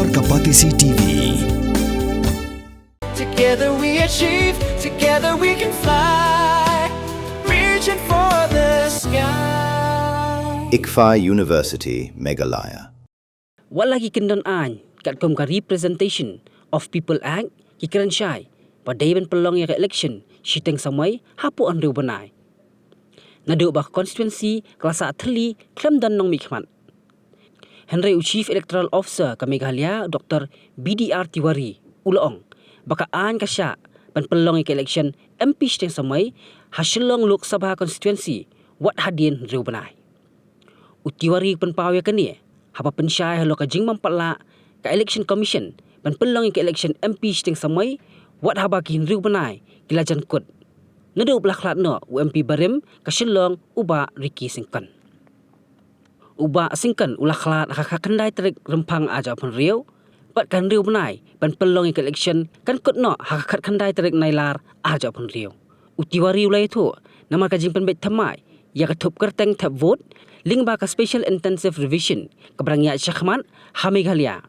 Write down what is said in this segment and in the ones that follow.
Explore Kapatisi TV. Together we achieve, together we can fly, reaching for the sky. ICFA University, Meghalaya. Walagi kendon an kat kom ka representation of people act kikaran syai pada Pynlong ya election Shiteng Samoi hapu an riu Bnai. Nadu ba constituency kelas athli klem dan nong mikmat. Henry Chief Electoral Officer ka Meghalaya Dr. BDR Tiwari ulong baka an ka Shah Pynlong ya election MP Shiteng Samoi hasilong Lok Sabha constituency wat Hadien riu Bnai. Utiwari penpaw ya kani haba pensyai halo ka jing mampala ka Election Commission Pynlong ya election MP Shiteng Samoi wat haba ki riu Bnai kilajan kut. Nadu belah klat no UMP Barim ka Shillong uba Riki Singkan. Uba Singkan ulah klat ka kendai terik rempang aja pun riu. Pat kan riu Bnai Pynlong ya election kan kut no ha kendai terik nailar aja pun riu. Utiwari ulai tu nama ka jing penbet thamai ya ka thup kerteng thap vote ling ba ka special intensive revision ka brangya Shahman ha Meghalaya.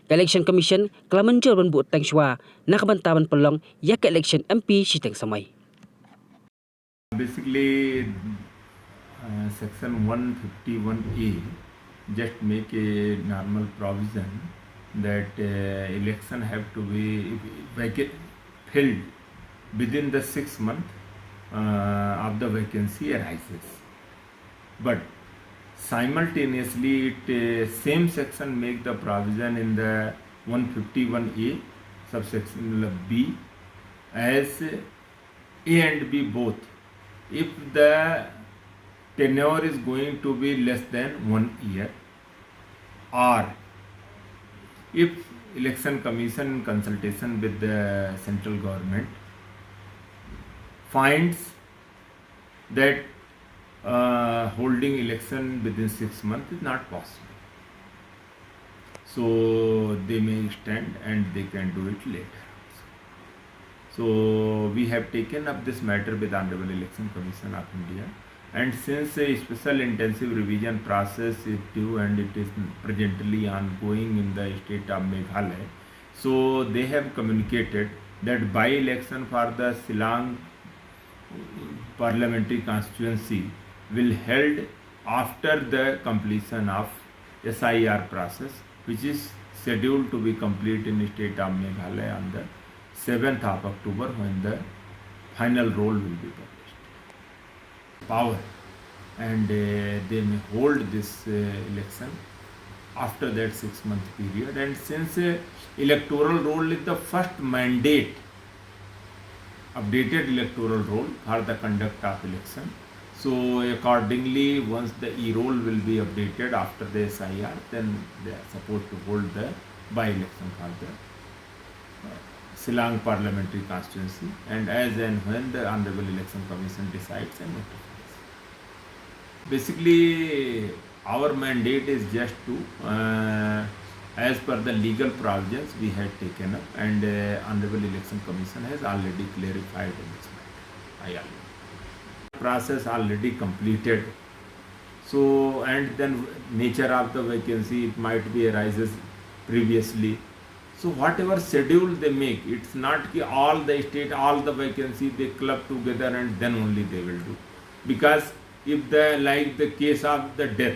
Election Commission kala menjol ben buat tengshwa nak bantaban Pynlong ya ke election MP Shiteng Samoi. Basically, section 151A just make a normal provision that election have to be held within the 6 months of the vacancy arises. But simultaneously, same section make the provision in the 151A subsection B as A and B both. If the tenure is going to be less than 1 year, or if Election Commission in consultation with the central government finds that holding election within 6 months is not possible, so they may extend and they can do it later. So we have taken up this matter with Honorable Election Commission of India, and since a special intensive revision process is due and it is presently ongoing in the state of Meghalaya, so they have communicated that by-election for the Shillong parliamentary constituency will held after the completion of SIR process, which is scheduled to be complete in the state of Meghalaya on the 7th of October when the final roll will be published. Power, and they may hold this election after that 6-month period, and since electoral roll is the first mandate, updated electoral roll for the conduct of election, so accordingly once the e-roll will be updated after the SIR, then they are supposed to hold the by-election for the Shillong parliamentary constituency, and as and when the Honorable Election Commission decides and notifies. Basically, our mandate is just to, as per the legal provisions we had taken up, and Honorable Election Commission has already clarified in this matter. Process already completed. So, and then nature of the vacancy, it might be arises previously. So whatever schedule they make, it's not ki all the state, all the vacancy they club together and then only they will do. Because if the, like the case of the death,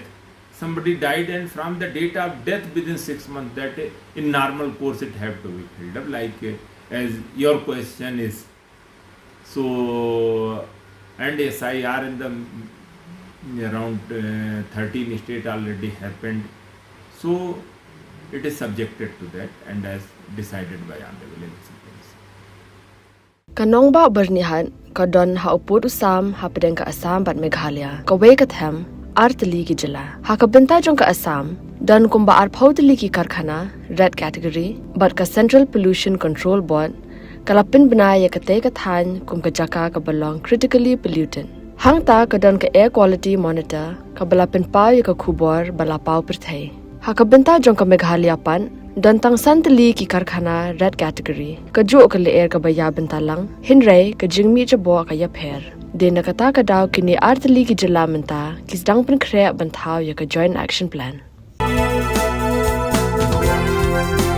somebody died and from the date of death within 6 months, that in normal course it have to be filled up, like as your question is. So, and SIR in the around 13 state already happened. So it is subjected to that and as decided by Honorable Election Commission. Kanong ba bernihan kadon hauput usam hapedeng ka Assam bat Meghalaya kawe kathem arteli ki Jylla ha kabenta jong ka Assam dan kumba ar phauteli ki karkhana red category bat ka Central Pollution Control Board kalapin Bnai ya kate ka than kum ka jaka ka belong critically pollutant hangta kadon ka air quality monitor ka balapin pau ya ka khubor balapau perthai ha kabenta jong ka Meghalaya pan dan tang santali ki karkhana red category ka jo ka le air ka baya bentalang hinrai ka jingmi jabo ka ya pher de nakata ka daw kini arteli ki Jylla menta ki dang pen khre banthau ya ka joint action plan Bnai.